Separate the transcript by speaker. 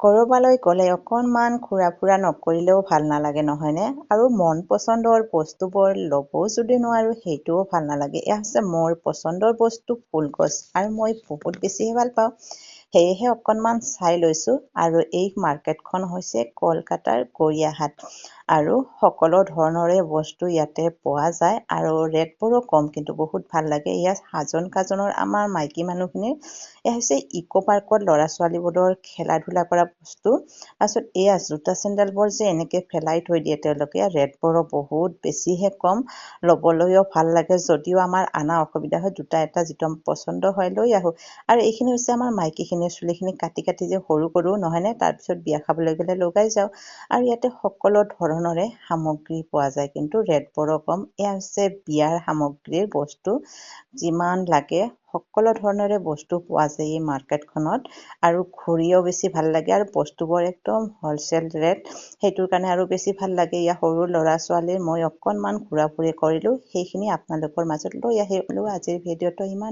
Speaker 1: কৰবালৈ গ'লে অকণমান ঘূৰা-ফুৰা নকৰিলেও ভাল নালাগে নহয়নে? আৰু মন পচন্দৰ বস্তুবোৰ ল'বও যদি নোৱাৰো সেইটোও ভাল নালাগে। এয়া হৈছে মোৰ পচন্দৰ বস্তু ফুলগছ আৰু মই বহুত বেছিহে ভাল পাওঁ। সেয়েহে অকণমান চাই লৈছোঁ আৰু এই মাৰ্কেটখন হৈছে কলকাতাৰ গড়িয়াহাট আৰু সকলো ধৰণৰে বস্তু ইয়াতে পোৱা যায় আৰু ৰেটবোৰো কম কিন্তু বহুত ভাল লাগে। ইয়াত হাজন কাজনৰ আমাৰ মাইকী মানুহখিনিৰ এয়া হৈছে ইক' পাৰ্কত ল'ৰা ছোৱালীবোৰৰ খেলা ধূলা কৰা বস্তু। তাৰপিছত এয়া জোতা চেণ্ডেলবোৰ যে এনেকৈ পেলাই থৈ দিয়ে তেওঁলোকে, ৰেটবোৰো বহুত বেছিহে কম, ল'বলৈও ভাল লাগে। যদিও আমাৰ আনা অসুবিধা হয়, দুটা এটা যিটো পচন্দ হয় লৈ আহোঁ। আৰু এইখিনি হৈছে আমাৰ মাইকীখিনিৰ চুলিখিনি কাটি কাটি যে সৰু কৰোঁ নহয়নে, তাৰপিছত বিয়া খাবলৈ গ'লে লগাই যাওঁ। আৰু ইয়াতে সকলো ধৰণৰে সামগ্ৰী পোৱা যায় কিন্তু ৰেটবোৰো কম। এয়া হৈছে বিয়াৰ সামগ্ৰীৰ বস্তু, যিমান লাগে সকলো ধৰণৰে বস্তু পোৱা যায় এই মাৰ্কেটখনত। আৰু ঘূৰিও বেছি ভাল লাগে আৰু বস্তুবোৰ একদম হ'লচেল ৰেট, সেইটোৰ কাৰণে আৰু বেছি ভাল লাগে। ইয়াৰ সৰু ল'ৰা ছোৱালীৰ মই অকণমান ঘূৰা ফুৰি কৰিলোঁ, সেইখিনি আপোনালোকৰ মাজত লৈ আহিলোঁ। আজিৰ ভিডিঅ'টো ইমানেই।